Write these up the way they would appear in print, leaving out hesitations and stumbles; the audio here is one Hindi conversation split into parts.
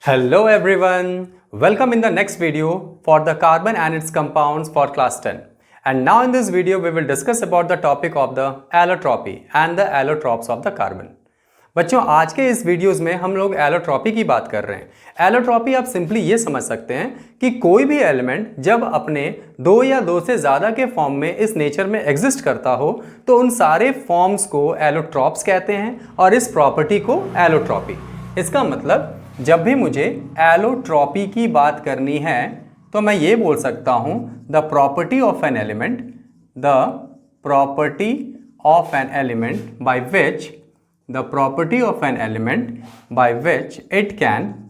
Hello everyone, welcome in the next video for the carbon and its compounds for class 10. And now in this video we will discuss about the topic of the allotropy and the allotropes of the carbon. बच्चों आज के इस वीडियोस में हम लोग एलोट्रॉपी की बात कर रहे हैं। एलोट्रॉपी आप सिंपली ये समझ सकते हैं कि कोई भी एलिमेंट जब अपने दो या दो से ज़्यादा के फॉर्म में इस नेचर में एग्जिस्ट करता हो तो उन सारे फॉर्म्स को एलोट्रॉप्स कहते हैं और इस प्रॉपर्टी को एलोट्रॉपी। इसका मतलब जब भी मुझे एलोट्रॉपी की बात करनी है तो मैं ये बोल सकता हूँ the property of an element, the property of an element by which the property of an element by which it can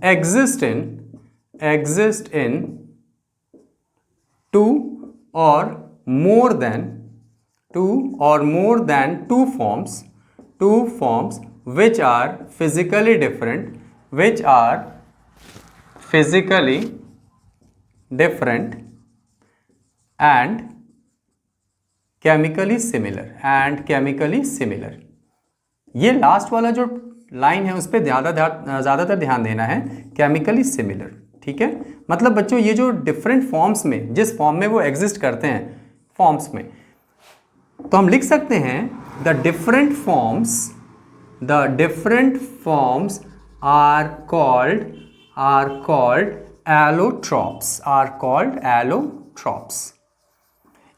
exist in two or more than two forms which are physically different and chemically similar. ये लास्ट वाला जो लाइन है उस पर ज़्यादातर ध्यान देना है, केमिकली सिमिलर। ठीक है, मतलब बच्चों ये जो डिफरेंट फॉर्म्स में जिस फॉर्म में वो एग्जिस्ट करते हैं फॉर्म्स में, तो हम लिख सकते हैं the different forms are called allotropes.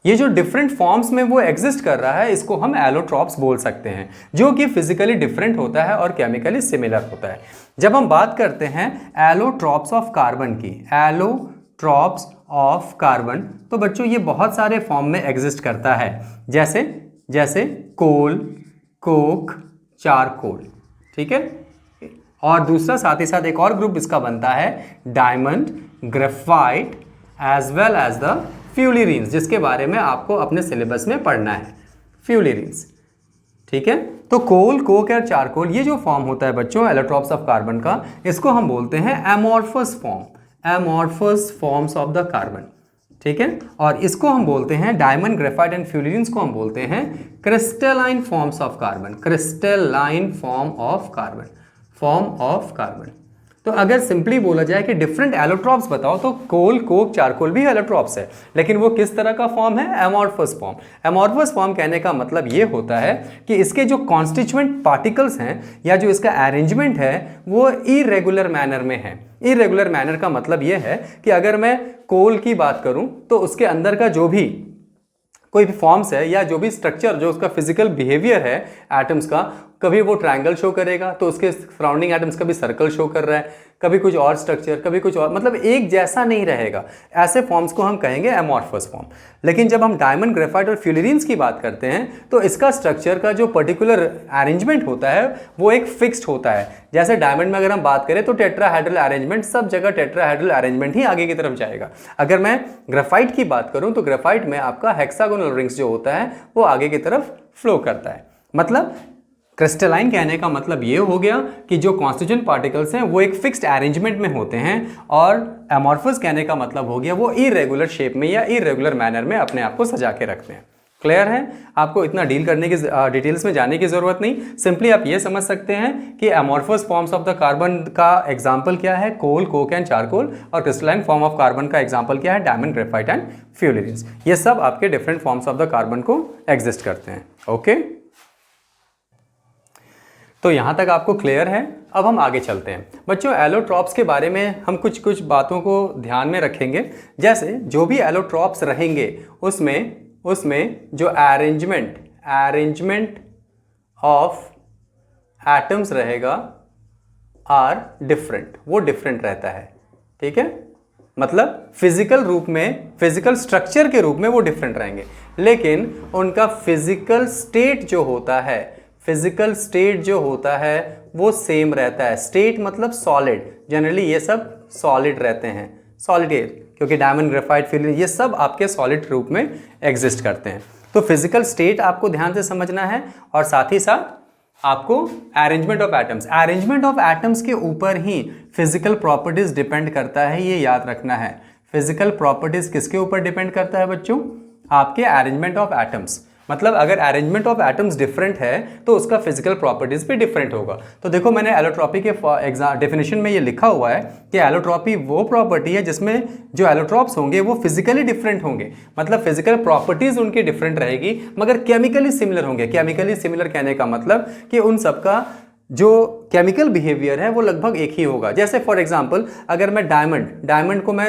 ये जो डिफरेंट फॉर्म्स में वो एग्जिस्ट कर रहा है इसको हम एलोट्रॉप्स बोल सकते हैं, जो कि फिजिकली डिफरेंट होता है और केमिकली सिमिलर होता है। जब हम बात करते हैं एलोट्रॉप्स ऑफ कार्बन तो बच्चों ये बहुत सारे फॉर्म में एग्जिस्ट करता है, जैसे कोल, कोक, चारकोल। ठीक है, और दूसरा साथ ही साथ एक और ग्रुप इसका बनता है diamond, graphite as well as the fullerenes, जिसके बारे में आपको अपने सिलेबस में पढ़ना है, फ्यूलिरीन्स। ठीक है, तो कोल, कोक और चारकोल ये जो फॉर्म होता है बच्चों एलोट्रॉप्स ऑफ कार्बन का, इसको हम बोलते हैं amorphous forms of the carbon. ठीक है, और इसको हम बोलते हैं डायमंड, ग्रेफाइट एंड फ्यूलिरीन्स को हम बोलते हैं क्रिस्टलाइन फॉर्म्स ऑफ कार्बन। तो अगर सिंपली बोला जाए कि डिफरेंट एलोट्रॉप्स बताओ तो कोल, कोक, चारकोल भी एलोट्रॉप्स है, लेकिन वो किस तरह का फॉर्म है? Amorphous form. एमॉर्फस फॉर्म कहने का मतलब ये होता है कि इसके जो कॉन्स्टिट्यूएंट पार्टिकल्स हैं या जो इसका अरेंजमेंट है वो इरेगुलर मैनर में है। इरेगुलर मैनर का मतलब ये है कि अगर मैं कोल की बात करूं तो उसके अंदर का जो भी कोई भी फॉर्म्स है या जो भी स्ट्रक्चर, जो उसका फिजिकल बिहेवियर है एटम्स का, कभी वो ट्रायंगल शो करेगा तो उसके सराउंडिंग एटम्स कभी सर्कल शो कर रहा है, कभी कुछ और स्ट्रक्चर, कभी कुछ और, मतलब एक जैसा नहीं रहेगा। ऐसे फॉर्म्स को हम कहेंगे एमॉर्फस फॉर्म। लेकिन जब हम डायमंड, ग्रेफाइट और फ्यूलिरीन्स की बात करते हैं तो इसका स्ट्रक्चर का जो पर्टिकुलर अरेंजमेंट होता है वो एक फिक्स्ड होता है। जैसे डायमंड में अगर हम बात करें तो टेट्राहेड्रल अरेंजमेंट, सब जगह टेट्राहेड्रल अरेंजमेंट ही आगे की तरफ जाएगा। अगर मैं ग्रेफाइट की बात करूं तो ग्रेफाइट में आपका हेक्सागोनल रिंग्स जो होता है वो आगे की तरफ फ्लो करता है। मतलब क्रिस्टलाइन कहने का मतलब ये हो गया कि जो कॉन्स्टिट्यूएंट पार्टिकल्स हैं वो एक फिक्स्ड अरेंजमेंट में होते हैं, और एमॉर्फस कहने का मतलब हो गया वो इरेगुलर शेप में या इरेगुलर मैनर में अपने आप को सजा के रखते हैं। क्लियर है? आपको इतना डील करने की डिटेल्स में जाने की जरूरत नहीं, सिंपली आप ये समझ सकते हैं कि amorphous forms of the carbon का एग्जाम्पल क्या है, कोल, कोक एंड चारकोल, और क्रिस्टलाइन फॉर्म ऑफ कार्बन का एग्जाम्पल क्या है, डायमंड, ग्रेफाइट एंड फ्यूलिरीन्स। ये सब आपके different forms of the carbon को एग्जिस्ट करते हैं। ओके, तो यहाँ तक आपको क्लियर है। अब हम आगे चलते हैं बच्चों। एलोट्रॉप्स के बारे में हम कुछ बातों को ध्यान में रखेंगे। जैसे जो भी एलोट्रॉप्स रहेंगे उसमें जो अरेंजमेंट ऑफ एटम्स रहेगा आर डिफरेंट, वो डिफरेंट रहता है। ठीक है, मतलब फिजिकल रूप में, फिजिकल स्ट्रक्चर के रूप में वो डिफरेंट रहेंगे, लेकिन उनका फिजिकल स्टेट जो होता है वो सेम रहता है। स्टेट मतलब सॉलिड, जनरली ये सब सॉलिड रहते हैं, सॉलिड, क्योंकि डायमंड, ग्रेफाइट, फ्यूलिरीन ये सब आपके सॉलिड रूप में एग्जिस्ट करते हैं। तो फिजिकल स्टेट आपको ध्यान से समझना है, और साथ ही साथ आपको अरेंजमेंट ऑफ एटम्स के ऊपर ही फिजिकल प्रॉपर्टीज डिपेंड करता है, ये याद रखना है। फिजिकल प्रॉपर्टीज किसके ऊपर डिपेंड करता है बच्चों? आपके अरेंजमेंट ऑफ एटम्स। मतलब अगर अरेंजमेंट ऑफ एटम्स डिफरेंट है तो उसका फिजिकल प्रॉपर्टीज भी डिफरेंट होगा। तो देखो मैंने एलोट्रॉपी के डेफिनेशन में ये लिखा हुआ है कि एलोट्रॉपी वो प्रॉपर्टी है जिसमें जो एलोट्रॉप्स होंगे वो फिजिकली डिफरेंट होंगे, मतलब फिजिकल प्रॉपर्टीज उनकी डिफरेंट रहेगी मगर केमिकली सिमिलर होंगे। केमिकली सिमिलर कहने का मतलब कि उन सबका जो केमिकल बिहेवियर है वो लगभग एक ही होगा। जैसे फॉर एग्जांपल अगर मैं डायमंड को मैं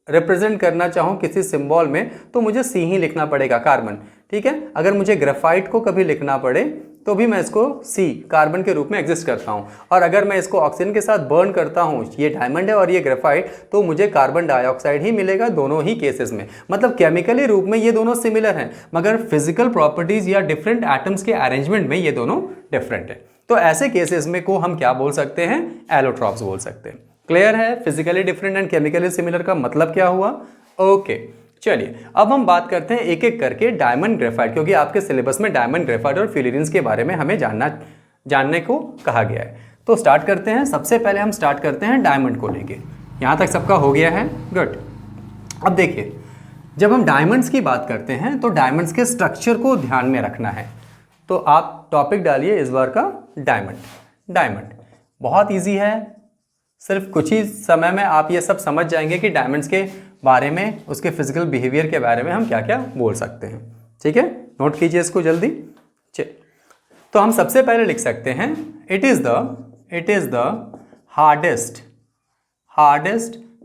रिप्रेजेंट करना चाहूँ किसी सिंबल में तो मुझे सी ही लिखना पड़ेगा, कार्बन, ठीक है। अगर मुझे ग्रेफाइट को कभी लिखना पड़े तो भी मैं इसको सी कार्बन के रूप में एग्जिस्ट करता हूँ, और अगर मैं इसको ऑक्सीजन के साथ बर्न करता हूँ, ये डायमंड है और ये ग्रेफाइट, तो मुझे कार्बन डाइऑक्साइड ही मिलेगा दोनों ही केसेस में। मतलब केमिकली रूप में ये दोनों सिमिलर हैं मगर फिजिकल प्रॉपर्टीज या डिफरेंट एटम्स के अरेंजमेंट में ये दोनों डिफरेंट है। तो ऐसे केसेस में को हम क्या बोल सकते हैं, एलोट्रॉप्स बोल सकते हैं। क्लियर है physically different and chemically similar का मतलब क्या हुआ? ओके चलिए अब हम बात करते हैं एक एक करके डायमंड ग्रेफाइट, क्योंकि आपके सिलेबस में डायमंड ग्रेफाइट और फ्यूलरीन्स के बारे में हमें जानने को कहा गया है। तो स्टार्ट करते हैं। सबसे पहले हम स्टार्ट करते हैं डायमंड को लेके। यहाँ तक सबका हो गया है? गुड। अब देखिए जब हम डायमंड्स की बात करते हैं तो डायमंड्स के स्ट्रक्चर को ध्यान में रखना है। तो आप टॉपिक डालिए इस बार का डायमंड बहुत ईजी है, सिर्फ कुछ ही समय में आप ये सब समझ जाएंगे कि डायमंड्स के बारे में, उसके फिजिकल बिहेवियर के बारे में हम क्या क्या बोल सकते हैं। ठीक है, नोट कीजिए इसको जल्दी। तो हम सबसे पहले लिख सकते हैं it is the hardest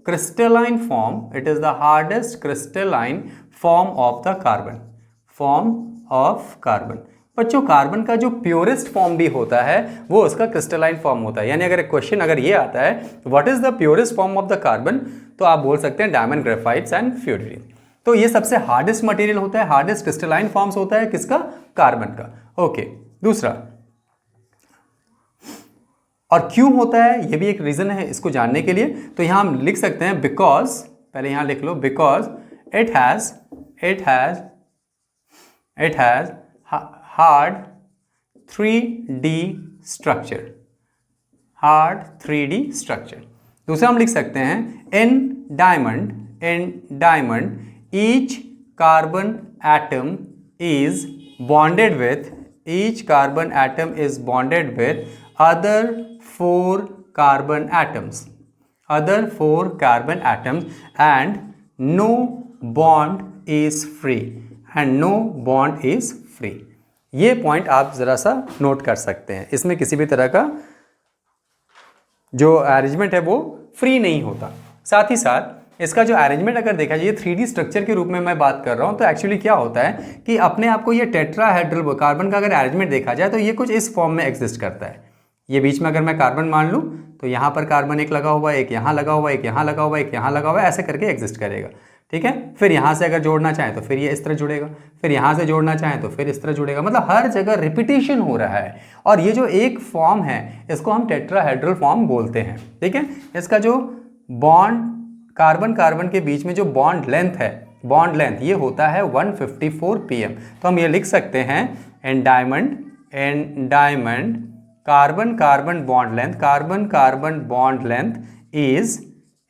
crystalline form, it is the hardest crystalline form of the carbon. बच्चों कार्बन का जो प्योरेस्ट फॉर्म भी होता है वो उसका क्रिस्टलाइन फॉर्म होता है। यानी अगर क्वेश्चन अगर ये आता है what is the purest form of the carbon, तो आप बोल सकते हैं डायमंड ग्रेफाइट्स एंड फ्यूलरीन। तो ये सबसे हार्डेस्ट मटेरियल होता है, हार्डेस्ट क्रिस्टलाइन फॉर्म्स होता है किसका? कार्बन का। ओके, दूसरा और क्यों होता है ये भी एक रीजन है इसको जानने के लिए। तो यहां हम लिख सकते हैं बिकॉज, पहले यहां लिख लो, because it has hard 3D structure. दूसरा हम लिख सकते हैं in diamond each carbon atom is bonded with other 4 carbon atoms and no bond is free। ये पॉइंट आप जरा सा नोट कर सकते हैं। इसमें किसी भी तरह का जो अरेंजमेंट है वो फ्री नहीं होता। साथ ही साथ इसका जो अरेंजमेंट अगर देखा जाए 3D स्ट्रक्चर के रूप में मैं बात कर रहा हूँ, तो एक्चुअली क्या होता है कि अपने आप को ये टेट्राहेड्रल कार्बन का अगर अरेंजमेंट देखा जाए तो ये कुछ इस फॉर्म में एग्जिस्ट करता है। ये बीच में अगर मैं कार्बन मान लूँ तो यहाँ पर कार्बन एक लगा हुआ है, एक यहाँ लगा हुआ है, एक यहाँ लगा हुआ है, एक यहाँ लगा हुआ है, ऐसे करके एग्जिस्ट करेगा। ठीक है, फिर यहाँ से अगर जोड़ना चाहें तो फिर ये इस तरह जुड़ेगा, फिर यहाँ से जोड़ना चाहें तो फिर इस तरह जुड़ेगा। मतलब हर जगह रिपीटेशन हो रहा है और ये जो एक फॉर्म है इसको हम टेट्राहेड्रल फॉर्म बोलते हैं। ठीक है, इसका जो बॉन्ड कार्बन के बीच में जो बॉन्ड लेंथ ये होता है 154 pm। तो हम ये लिख सकते हैं in diamond carbon bond length is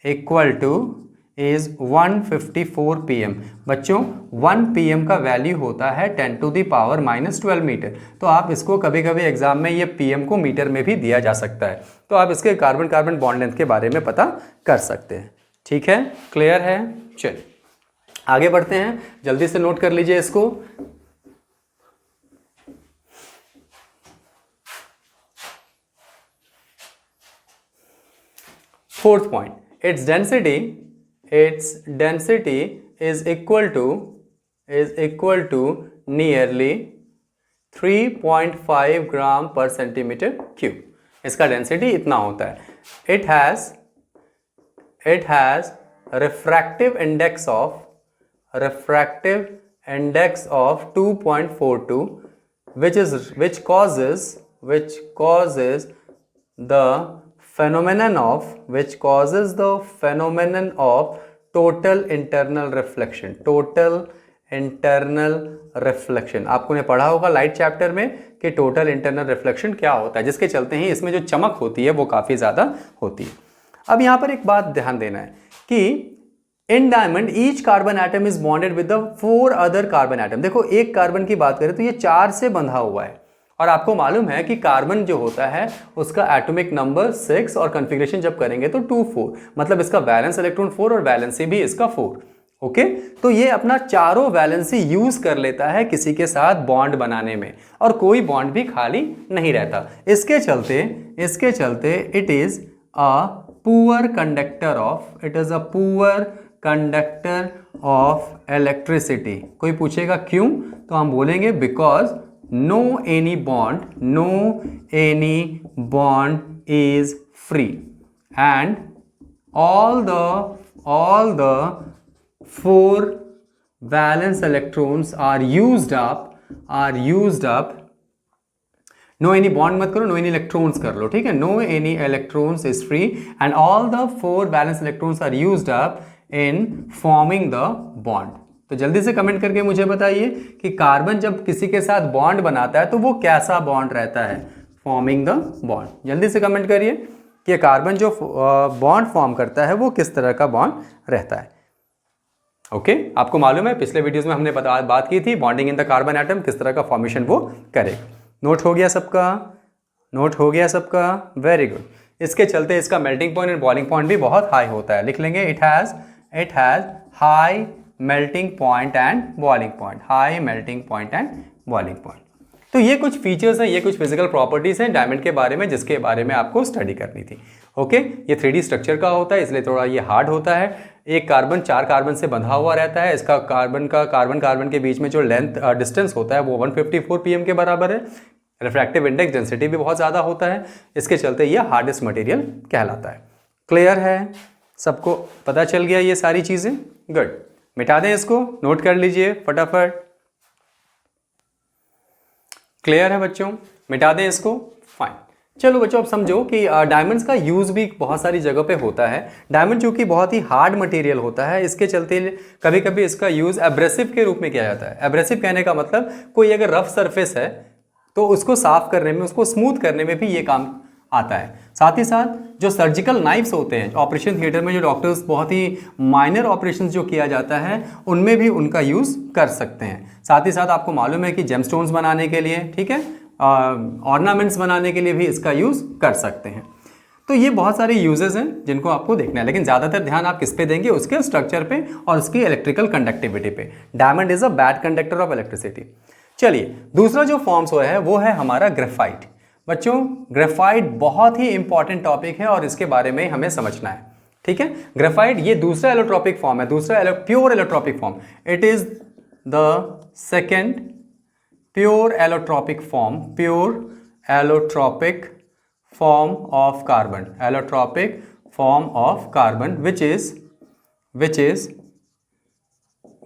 equal to 154 pm। बच्चों 1 pm का वैल्यू होता है 10⁻⁻12 मीटर। तो आप इसको कभी कभी एग्जाम में ये pm को मीटर में भी दिया जा सकता है, तो आप इसके कार्बन बॉन्ड लेंथ के बारे में पता कर सकते हैं। ठीक है, क्लियर है? चलिए आगे बढ़ते हैं, जल्दी से नोट कर लीजिए इसको। Fourth point, its density is equal to nearly 3.5 ग्राम पर सेंटीमीटर क्यूब। इसका डेंसिटी इतना होता है। it has refractive index of 2.42 which causes the phenomenon of total internal reflection। आपको ने पढ़ा होगा लाइट चैप्टर में कि टोटल इंटरनल रिफ्लेक्शन क्या होता है, जिसके चलते ही इसमें जो चमक होती है वो काफ़ी ज़्यादा होती है। अब यहाँ पर एक बात ध्यान देना है कि इन diamond each carbon atom is bonded with the 4 other carbon atom. देखो एक कार्बन की बात करें तो ये 4 से बंधा हुआ है, और आपको मालूम है कि कार्बन जो होता है उसका एटॉमिक नंबर 6 और कॉन्फ़िगरेशन जब करेंगे तो 2 4, मतलब इसका वैलेंस इलेक्ट्रॉन 4 और वैलेंसी भी इसका 4। ओके, तो ये अपना चारों वैलेंसी यूज कर लेता है किसी के साथ बॉन्ड बनाने में, और कोई बॉन्ड भी खाली नहीं रहता। इसके चलते it is a poor conductor of electricity. कोई पूछेगा क्यों, तो हम बोलेंगे because no any bond is free and all the 4 valence electrons are used up। No any bond मत करो, नो एनी इलेक्ट्रॉन्स कर लो, ठीक है। No any electrons is free and all the 4 valence electrons are used up in forming the bond. तो जल्दी से कमेंट करके मुझे बताइए कि कार्बन जब किसी के साथ बॉन्ड बनाता है तो वो कैसा बॉन्ड रहता है, फॉर्मिंग द बॉन्ड। जल्दी से कमेंट करिए कि कार्बन जो बॉन्ड फॉर्म करता है वो किस तरह का बॉन्ड रहता है। ओके, आपको मालूम है पिछले वीडियोस में हमने बात की थी bonding in the carbon atom, किस तरह का फॉर्मेशन वो करे। नोट हो गया सबका? Very good. इसके चलते इसका melting point and boiling point भी बहुत हाई होता है। लिख लेंगे it has high melting point and boiling point. तो ये कुछ फीचर्स हैं, ये कुछ फिजिकल प्रॉपर्टीज हैं डायमंड के बारे में जिसके बारे में आपको स्टडी करनी थी। ओके, ये 3D स्ट्रक्चर का होता है इसलिए थोड़ा ये हार्ड होता है। एक कार्बन 4 कार्बन से बंधा हुआ रहता है। इसका कार्बन के बीच में जो लेंथ डिस्टेंस होता है वो 154 pm के बराबर है। रिफ्रैक्टिव इंडेक्स डेंसिटी भी बहुत ज़्यादा होता है, इसके चलते ये हार्डेस्ट मटेरियल कहलाता है। क्लियर है? सबको पता चल गया ये सारी चीज़ें? गुड, मिटा दें इसको, नोट कर लीजिए फटाफट। क्लियर है बच्चों? मिटा दें इसको, फाइन। चलो बच्चों अब समझो कि डायमंड्स का यूज़ भी बहुत सारी जगह पे होता है। डायमंड जो कि बहुत ही हार्ड मटेरियल होता है, इसके चलते कभी कभी इसका यूज़ एब्रेसिव के रूप में किया जाता है। एब्रेसिव कहने का मतलब कोई अगर रफ सरफेस है तो उसको साफ करने में, उसको स्मूथ करने में भी ये काम आता है। साथ ही साथ जो सर्जिकल नाइफ्स होते हैं ऑपरेशन थिएटर में, जो डॉक्टर्स बहुत ही माइनर ऑपरेशन जो किया जाता है उनमें भी उनका यूज़ कर सकते हैं। साथ ही साथ आपको मालूम है कि जेमस्टोन्स बनाने के लिए, ठीक है, ऑर्नामेंट्स बनाने के लिए भी इसका यूज़ कर सकते हैं। तो ये बहुत सारे यूजेस हैं जिनको आपको देखना है, लेकिन ज़्यादातर ध्यान आप किस पे देंगे, उसके स्ट्रक्चर पे और उसकी इलेक्ट्रिकल कंडक्टिविटी पे। Diamond is a bad conductor of electricity. चलिए, दूसरा जो फॉर्म्स है वो है हमारा ग्रेफाइट। बच्चों, ग्रेफाइट बहुत ही इंपॉर्टेंट टॉपिक है और इसके बारे में हमें समझना है, ठीक है। ग्रेफाइट ये दूसरा एलोट्रॉपिक फॉर्म है, दूसरा pure allotropic form. It is the second pure allotropic form of carbon, which is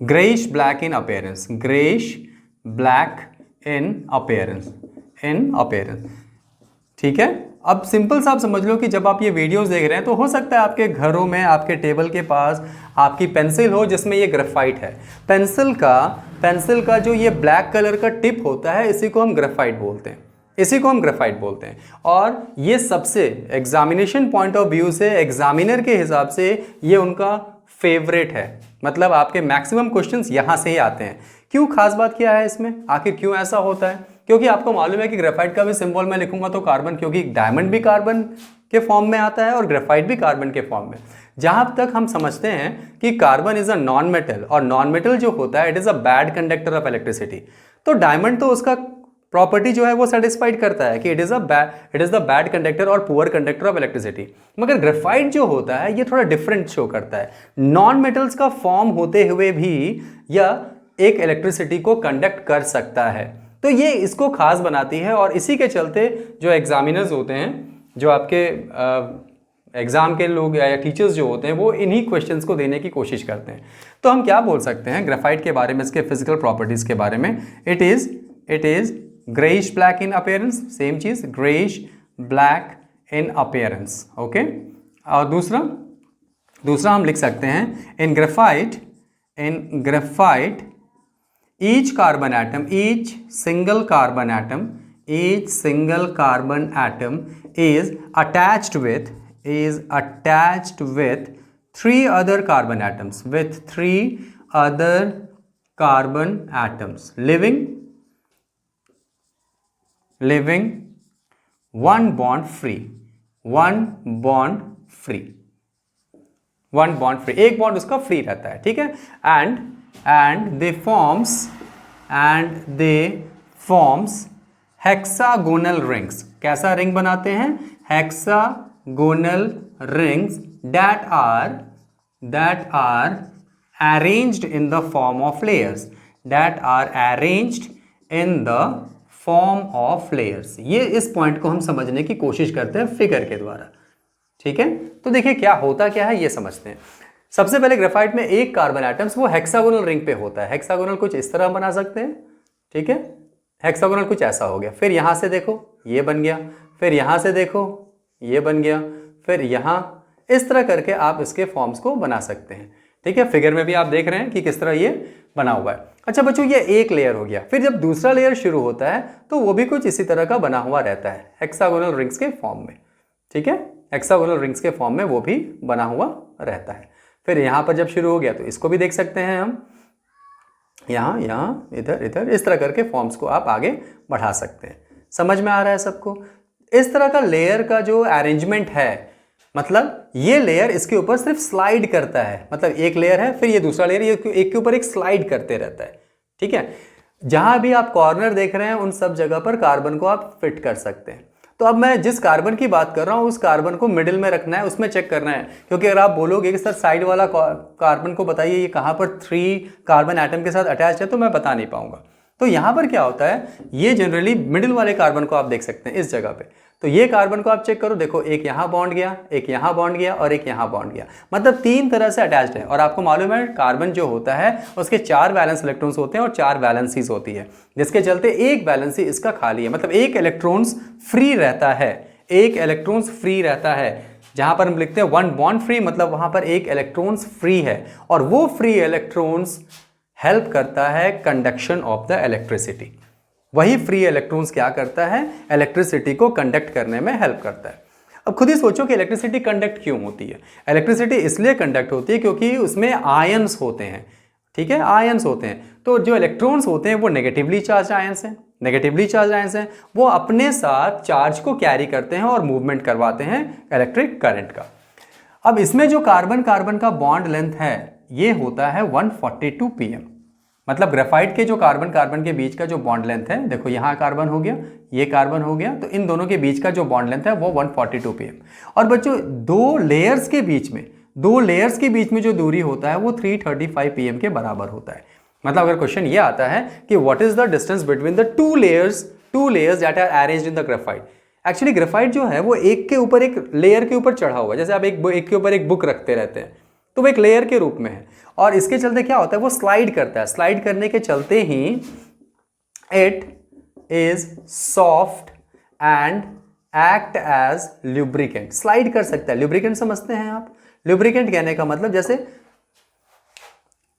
grayish black in appearance, ठीक है। अब सिंपल सा आप समझ लो कि जब आप ये वीडियोस देख रहे हैं तो हो सकता है आपके घरों में, आपके टेबल के पास आपकी पेंसिल हो जिसमें ये ग्रेफाइट है। पेंसिल का जो ये ब्लैक कलर का टिप होता है इसी को हम ग्रेफाइट बोलते हैं। और ये सबसे एग्जामिनेशन पॉइंट ऑफ व्यू से, एग्जामिनर के हिसाब से ये उनका फेवरेट है। मतलब आपके मैक्सिमम क्वेश्चंस यहाँ से ही आते हैं। क्यों, खास बात क्या है इसमें, आखिर क्यों ऐसा होता है? क्योंकि आपको मालूम है कि ग्रेफाइट का भी सिंबल मैं लिखूंगा तो कार्बन, क्योंकि डायमंड भी कार्बन के फॉर्म में आता है और ग्रेफाइट भी कार्बन के फॉर्म में। जहां तक हम समझते हैं कि carbon is a non metal, और नॉन मेटल जो होता है it is a bad conductor of electricity. तो डायमंड तो उसका प्रॉपर्टी जो है वो सेटिस्फाइड करता है कि it is the bad conductor और पुअर कंडक्टर ऑफ इलेक्ट्रिसिटी। मगर ग्रेफाइट जो होता है ये थोड़ा डिफरेंट शो करता है। नॉन मेटल्स का फॉर्म होते हुए भी यह एक इलेक्ट्रिसिटी को कंडक्ट कर सकता है, तो ये इसको खास बनाती है। और इसी के चलते जो एग्जामिनर्स होते हैं, जो आपके एग्जाम के लोग या टीचर्स जो होते हैं, वो इन्हीं क्वेश्चंस को देने की कोशिश करते हैं। तो हम क्या बोल सकते हैं ग्रेफाइट के बारे में, इसके फिजिकल प्रॉपर्टीज के बारे में? It is greyish black in appearance, same चीज, greyish black in appearance. Okay, और दूसरा हम लिख सकते हैं in graphite each single carbon atom is attached with 3 other carbon atoms, with 3 other carbon atoms living one bond free, एक बॉन्ड उसका फ्री रहता है, ठीक है। And they forms hexagonal rings, कैसा रिंग बनाते हैं, hexagonal rings that are arranged in the form of layers, ये इस पॉइंट को हम समझने की कोशिश करते हैं फिगर के द्वारा, ठीक है। तो देखिए क्या होता क्या है ये समझते हैं। सबसे पहले ग्रेफाइट में एक कार्बन एटम्स वो हेक्सागोनल रिंग पे होता है। हेक्सागोनल कुछ इस तरह बना सकते हैं, ठीक है, हेक्सागोनल कुछ ऐसा हो गया, फिर यहां से देखो ये बन गया, फिर यहां से देखो ये बन गया, फिर यहां, इस तरह करके आप इसके फॉर्म्स को बना सकते हैं, ठीक है। फिगर में भी आप देख रहे हैं कि किस तरह ये बना हुआ है। अच्छा बच्चों, ये एक लेयर हो गया, फिर जब दूसरा लेयर शुरू होता है तो वो भी कुछ इसी तरह का बना हुआ रहता है हेक्सागोनल रिंग्स के फॉर्म में, ठीक है, हेक्सागोनल रिंग्स के फॉर्म में वो भी बना हुआ रहता है। फिर यहाँ पर जब शुरू हो गया तो इसको भी देख सकते हैं हम, यहाँ इधर इस तरह करके फॉर्म्स को आप आगे बढ़ा सकते हैं। समझ में आ रहा है सबको? इस तरह का लेयर का जो अरेंजमेंट है, मतलब ये लेयर इसके ऊपर सिर्फ स्लाइड करता है, मतलब एक लेयर है फिर ये दूसरा लेयर, ये एक के ऊपर एक स्लाइड करते रहता है, ठीक है। जहां भी आप कॉर्नर देख रहे हैं उन सब जगह पर कार्बन को आप फिट कर सकते हैं। तो अब मैं जिस कार्बन की बात कर रहा हूं उस कार्बन को मिडिल में रखना है, उसमें चेक करना है, क्योंकि अगर आप बोलोगे कि सर साइड वाला कार्बन को बताइए ये कहां पर 3 कार्बन एटम के साथ अटैच है, तो मैं बता नहीं पाऊंगा। तो यहां पर क्या होता है, ये जनरली मिडिल वाले कार्बन को आप देख सकते हैं इस जगह पे। तो ये कार्बन को आप चेक करो, देखो एक यहां बॉन्ड गया, एक यहां बॉन्ड गया और एक यहां बॉन्ड गया, मतलब 3 तरह से अटैच्ड है। और आपको मालूम है कार्बन जो होता है उसके 4 वैलेंस इलेक्ट्रॉन्स होते हैं और 4 वैलेंसीज होती है, जिसके चलते एक वैलेंसी इसका खाली है, मतलब एक इलेक्ट्रॉन्स फ्री रहता है, एक इलेक्ट्रॉन्स फ्री रहता है। जहां पर हम लिखते हैं 1 बॉन्ड फ्री, मतलब वहां पर एक इलेक्ट्रॉन्स फ्री है, और वो फ्री इलेक्ट्रॉन्स हेल्प करता है कंडक्शन ऑफ द इलेक्ट्रिसिटी। वही फ्री इलेक्ट्रॉन्स क्या करता है, इलेक्ट्रिसिटी को कंडक्ट करने में हेल्प करता है। अब खुद ही सोचो कि इलेक्ट्रिसिटी कंडक्ट क्यों होती है। इलेक्ट्रिसिटी इसलिए कंडक्ट होती है क्योंकि उसमें आयंस होते हैं, ठीक है, आयंस होते हैं। तो जो इलेक्ट्रॉन्स होते हैं वो नेगेटिवली चार्ज आयंस हैं, वो अपने साथ चार्ज को कैरी करते हैं और मूवमेंट करवाते हैं इलेक्ट्रिक करंट का। अब इसमें जो कार्बन कार्बन का बॉन्ड लेंथ है ये होता है 142 pm, मतलब ग्रेफाइट के जो कार्बन कार्बन के बीच का जो बॉन्ड लेंथ है, देखो यहाँ कार्बन हो गया, ये कार्बन हो गया, तो इन दोनों के बीच का जो बॉन्ड लेंथ है वो 142 pm। और बच्चों दो लेयर्स के बीच में जो दूरी होता है वो 335 pm के बराबर होता है। मतलब अगर क्वेश्चन ये आता है कि what is the distance between the two layers that are arranged in the graphite, actually graphite जो है वो एक के ऊपर एक लेयर के ऊपर चढ़ा हुआ है। जैसे आप एक के ऊपर एक बुक रखते रहते हैं तो वो एक लेयर के रूप में है, और इसके चलते क्या होता है वो स्लाइड करता है, स्लाइड करने के चलते ही it is soft and act as lubricant. Slide कर सकता है, ल्यूब्रिकेंट समझते हैं आप? ल्यूब्रिकेंट कहने का मतलब जैसे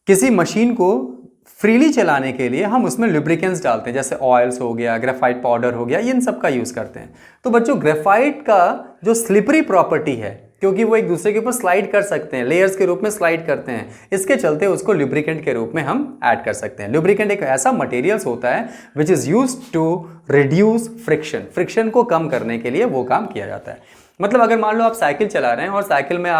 किसी मशीन को फ्रीली चलाने के लिए हम उसमें लुब्रिकेंट्स डालते हैं, जैसे ऑयल्स हो गया, ग्रेफाइट पाउडर हो गया, इन सब का यूज करते हैं। तो बच्चों ग्रेफाइट का जो स्लिपरी प्रॉपर्टी है, क्योंकि वो एक दूसरे के ऊपर स्लाइड कर सकते हैं, लेयर्स के रूप में स्लाइड करते हैं, इसके चलते उसको लुब्रिकेंट के रूप में हम ऐड कर सकते हैं। लुब्रिकेंट एक ऐसा मटेरियल्स होता है which is used to reduce friction को कम करने के लिए वो काम किया जाता है। मतलब अगर मान लो आप साइकिल चला रहे हैं और साइकिल में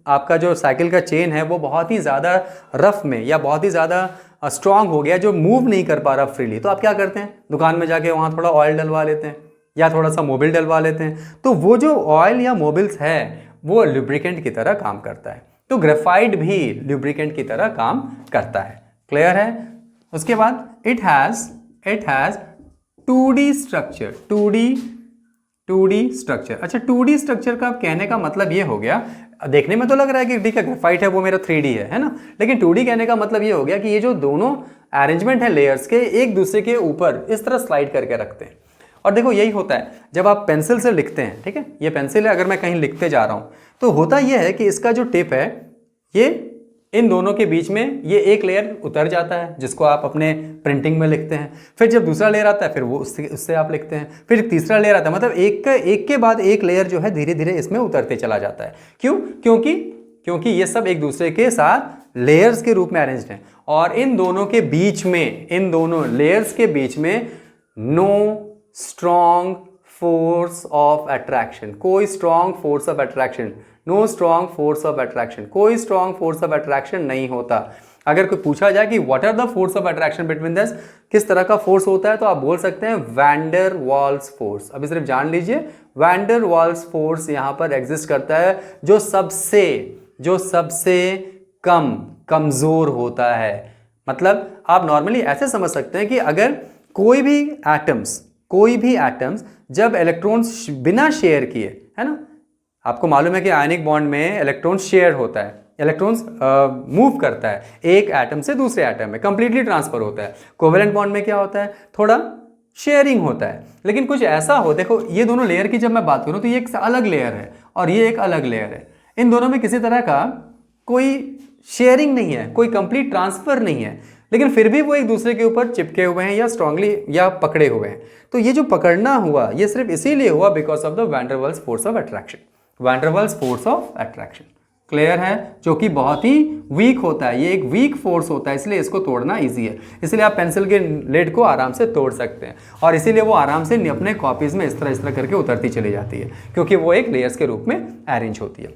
आपका जो साइकिल का चेन है वो बहुत ही ज़्यादा रफ में या बहुत ही ज़्यादा स्ट्रांग हो गया, जो मूव नहीं कर पा रहा फ्रीली, तो आप क्या करते हैं, दुकान में जाके वहाँ थोड़ा ऑयल डलवा लेते हैं या थोड़ा सा मोबिल डलवा लेते हैं। तो वो जो ऑयल या मोबिल्स है वो लुब्रिकेंट की तरह काम करता है। तो ग्रेफाइट भी लुब्रिकेंट की तरह काम करता है। क्लियर है? उसके बाद it has 2D structure. 2D structure. अच्छा, 2D स्ट्रक्चर का कहने का मतलब ये हो गया, देखने में तो लग रहा है कि ठीक है ग्रेफाइट है वो मेरा 3D है ना, लेकिन 2D कहने का मतलब ये हो गया कि ये जो दोनों अरेंजमेंट है लेयर्स के एक दूसरे के ऊपर इस तरह स्लाइड करके रखते हैं। और देखो यही होता है जब आप पेंसिल से लिखते हैं, ठीक है, ये पेंसिल है, अगर मैं कहीं लिखते जा रहा हूँ तो होता यह है कि इसका जो टिप है ये इन दोनों के बीच में ये एक लेयर उतर जाता है जिसको आप अपने प्रिंटिंग में लिखते हैं, फिर जब दूसरा लेयर आता है फिर वो उससे आप लिखते हैं, फिर तीसरा लेयर आता है, मतलब एक के बाद एक लेयर जो है धीरे धीरे इसमें उतरते चला जाता है। क्यों? क्योंकि ये सब एक दूसरे के साथ लेयर्स के रूप में अरेंज्ड हैं और इन दोनों के बीच में, इन दोनों लेयर्स के बीच में no strong force of attraction, कोई strong force of attraction, no strong force of attraction, कोई स्ट्रॉन्ग फोर्स ऑफ अट्रैक्शन नहीं होता। अगर कोई पूछा जाए कि what are the force of attraction between this, किस तरह का फोर्स होता है, तो आप बोल सकते हैं वैन डर वाल्स फोर्स। अभी सिर्फ जान लीजिए वैन डर वाल्स फोर्स यहां पर एग्जिस्ट करता है जो सबसे कमजोर होता है। मतलब आप नॉर्मली ऐसे समझ सकते हैं कि अगर कोई भी एटम्स जब इलेक्ट्रॉन्स बिना शेयर किए, है ना, आपको मालूम है कि आयनिक बॉन्ड में इलेक्ट्रॉन शेयर होता है, इलेक्ट्रॉन्स मूव करता है एक एटम से दूसरे एटम में, कंप्लीटली ट्रांसफर होता है। कोवेलेंट बॉन्ड में क्या होता है, थोड़ा शेयरिंग होता है। लेकिन कुछ ऐसा हो, देखो ये दोनों लेयर की जब मैं बात करूं तो ये एक अलग लेयर है और ये एक अलग लेयर है, इन दोनों में किसी तरह का कोई शेयरिंग नहीं है, कोई कंप्लीट ट्रांसफर नहीं है, लेकिन फिर भी वो एक दूसरे के ऊपर चिपके हुए हैं या स्ट्रांगली या पकड़े हुए हैं। तो ये जो पकड़ना हुआ ये सिर्फ इसीलिए हुआ because of the van der Waals force of attraction, van der Waals force of attraction. Clear है? जो कि बहुत ही वीक होता है, ये एक वीक फोर्स होता है, इसलिए इसको तोड़ना इजी है। इसलिए आप पेंसिल के लेड को आराम से तोड़ सकते हैं और इसीलिए वो आराम से अपने कॉपीज में इस तरह करके उतरती चली जाती है क्योंकि वो एक लेयर्स के रूप में अरेंज होती है।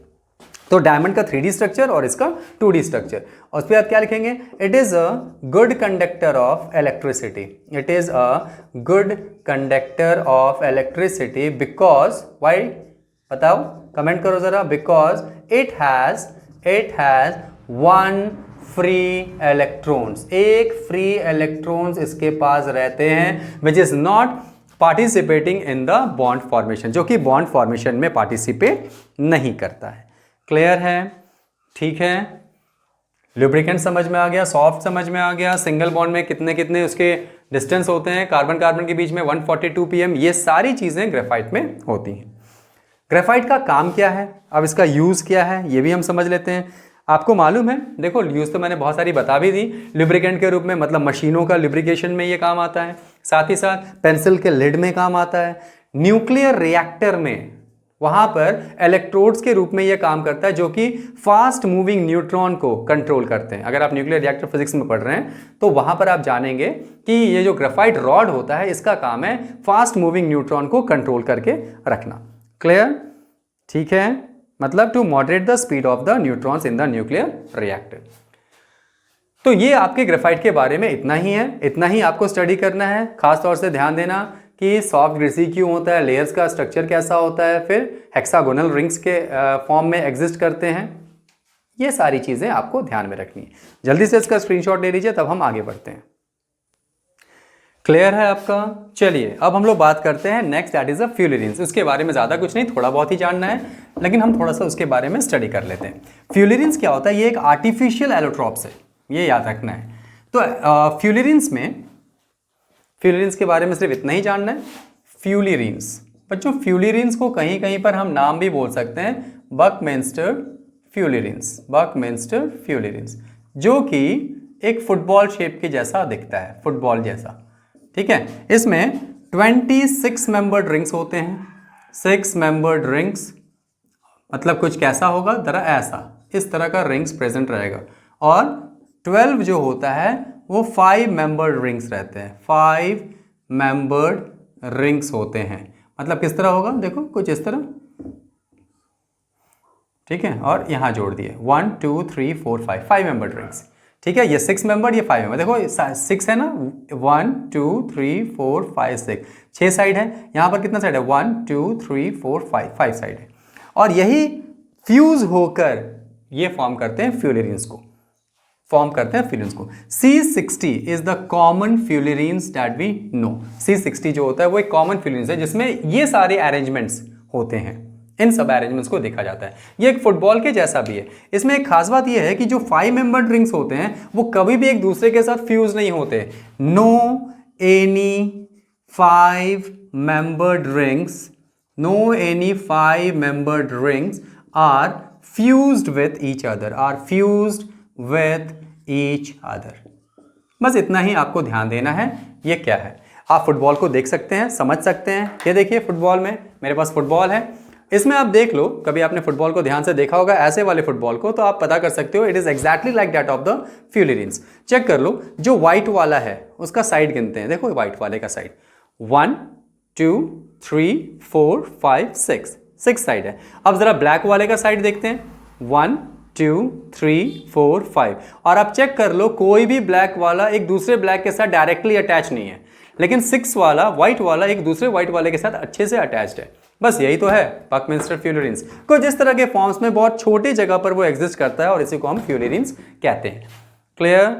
तो डायमंड का 3D स्ट्रक्चर और इसका 2D स्ट्रक्चर, और उस पर आप क्या लिखेंगे, it is a good conductor of electricity, it is a good conductor of electricity because, why, बताओ, कमेंट करो जरा, because it has one free electrons, एक फ्री इलेक्ट्रॉन्स इसके पास रहते हैं which is not participating in the bond formation, जो कि बॉन्ड फॉर्मेशन में पार्टिसिपेट नहीं करता है। क्लियर है? ठीक है, लुब्रिकेंट समझ में आ गया, सॉफ्ट समझ में आ गया, सिंगल बॉन्ड में कितने कितने उसके डिस्टेंस होते हैं, कार्बन कार्बन के बीच में 142 pm, ये सारी चीजें ग्रेफाइट में होती हैं। ग्रेफाइट का काम क्या है, अब इसका यूज क्या है ये भी हम समझ लेते हैं। आपको मालूम है, देखो यूज तो मैंने बहुत सारी बता भी दी, लुब्रिकेंट के रूप में, मतलब मशीनों का लुब्रिकेशन में ये काम आता है, साथ ही साथ पेंसिल के लिड में काम आता है, न्यूक्लियर रिएक्टर में वहां पर इलेक्ट्रोड्स के रूप में यह काम करता है जो कि फास्ट मूविंग न्यूट्रॉन को कंट्रोल करते हैं। अगर आप न्यूक्लियर रिएक्टर फिजिक्स में पढ़ रहे हैं तो वहां पर आप जानेंगे कि ये जो ग्रेफाइट रॉड होता है इसका काम है फास्ट मूविंग न्यूट्रॉन को कंट्रोल करके रखना। क्लियर? ठीक है, मतलब to moderate the speed of the neutrons in the nuclear reactor. तो ये आपके ग्रेफाइट के बारे में इतना ही है, इतना ही आपको स्टडी करना है। खास तौर से ध्यान देना कि सॉफ्ट ग्रिसी क्यों होता है, लेयर्स का स्ट्रक्चर कैसा होता है, फिर हेक्सागोनल रिंग्स के फॉर्म में एग्जिस्ट करते हैं, ये सारी चीजें आपको ध्यान में रखनी है। जल्दी से इसका स्क्रीनशॉट ले लीजिए, तब हम आगे बढ़ते हैं। क्लियर है आपका? चलिए अब हम लोग बात करते हैं नेक्स्ट, दैट इज द फ्यूलरीन्स। उसके बारे में ज़्यादा कुछ नहीं, थोड़ा बहुत ही जानना है, लेकिन हम थोड़ा सा उसके बारे में स्टडी कर लेते हैं। फ्यूलरीन्स क्या होता है? ये एक आर्टिफिशियल एलोट्रॉप्स है, ये याद रखना है। तो फ्यूलरीन्स के बारे में सिर्फ इतना ही जानना है। फ्यूलरीन्स बच्चों, फ्यूलरीन्स को कहीं कहीं पर हम नाम भी बोल सकते हैं बकमिंस्टर फ्यूलरीन्स, बकमिंस्टर फ्यूलरीन्स, जो कि एक फुटबॉल शेप के जैसा दिखता है, फुटबॉल जैसा। ठीक है, इसमें 26 मेंबर्ड रिंग्स होते हैं। 6 मेंबर्ड रिंग्स मतलब कुछ कैसा होगा, जरा ऐसा, इस तरह का रिंग्स प्रेजेंट रहेगा। और 12 जो होता है वो 5 मेंबर्ड रिंग्स रहते हैं, 5 मेंबर्ड रिंग्स होते हैं। मतलब किस तरह होगा, देखो कुछ इस तरह, ठीक है, और यहां जोड़ दिए 1 2 3 4 5 मेंबर्ड रिंग्स। ठीक है, ये 6 मेंबर्ड, ये 5 मेंबर, देखो 6 है ना, 1 2 3 4 5 6, 6 साइड है। यहां पर कितना साइड है, 1 2 3 4 5 साइड है। और यही फ्यूज होकर ये फॉर्म करते हैं फ्यूलरीन्स को, C60 is the common fullerenes that we know. C60 जो होता है वो एक कॉमन फ्यूलरीन्स है जिसमें ये सारे अरेंजमेंट्स होते हैं, इन सब अरेंजमेंट्स को देखा जाता है। ये एक फुटबॉल के जैसा भी है। इसमें एक खास बात ये है कि जो 5 मेंबर्ड रिंग्स होते हैं वो कभी भी एक दूसरे के साथ फ्यूज नहीं होते। No any 5 membered rings are fused with each other, with each other. बस इतना ही आपको ध्यान देना है। ये क्या है, आप फुटबॉल को देख सकते हैं, समझ सकते हैं। ये देखिए फुटबॉल में मेरे पास फुटबॉल है, इसमें आप देख लो, कभी आपने फुटबॉल को ध्यान से देखा होगा ऐसे वाले फुटबॉल को, तो आप पता कर सकते हो it is exactly like that of the fullerenes. Check कर लो, जो व्हाइट वाला है उसका साइड गिनते हैं, देखो व्हाइट वाले का साइड 1 2 3 4 5 6 साइड है। अब जरा ब्लैक वाले का साइड देखते हैं 1 2 3 4 5, और आप चेक कर लो कोई भी ब्लैक वाला एक दूसरे ब्लैक के साथ डायरेक्टली अटैच नहीं है, लेकिन 6 वाला व्हाइट वाला एक दूसरे व्हाइट वाले के साथ अच्छे से अटैच्ड है। बस यही तो है बकमिंस्टर फ्यूलरीन्स। कुछ इस तरह के फॉर्म्स में बहुत छोटी जगह पर वो एग्जिस्ट करता है और इसी को हम फ्यूलरीन्स कहते हैं। क्लियर,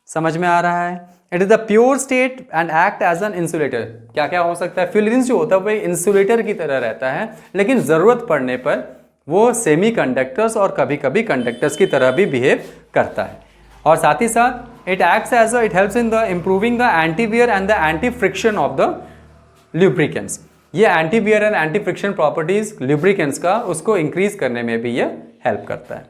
समझ में आ रहा है? It is the pure state and act as an insulator. क्या क्या हो सकता है, फ्यूलरीन्स जो होता है वो इंसुलेटर की तरह रहता है, लेकिन जरूरत पड़ने पर वो सेमी कंडक्टर्स और कभी कभी कंडक्टर्स की तरह भी बिहेव करता है। और साथ ही साथ it acts as it helps in the improving the anti wear and the anti friction of the lubricants. ये anti wear and anti friction properties lubricants का उसको इंक्रीज करने में भी ये हेल्प करता है।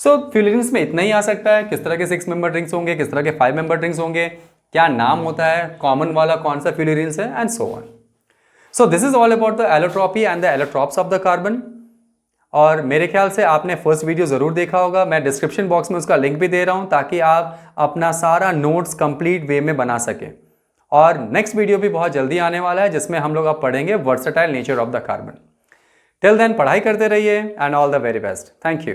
सो फ्यूलरीन्स में इतना ही आ सकता है। किस तरह के 6 मेंबर ड्रिंक्स होंगे, किस तरह के 5 मेंबर ड्रिंक्स होंगे, क्या नाम होता है, कॉमन वाला कौन सा फ्यूलरीन्स है, and so on. So this is all about the allotropy and the allotropes of the carbon. और मेरे ख्याल से आपने फर्स्ट वीडियो ज़रूर देखा होगा, मैं डिस्क्रिप्शन बॉक्स में उसका लिंक भी दे रहा हूँ ताकि आप अपना सारा नोट्स कंप्लीट वे में बना सकें। और नेक्स्ट वीडियो भी बहुत जल्दी आने वाला है जिसमें हम लोग अब पढ़ेंगे versatile nature of the carbon. Till then पढ़ाई करते रहिए and all the very best. Thank you.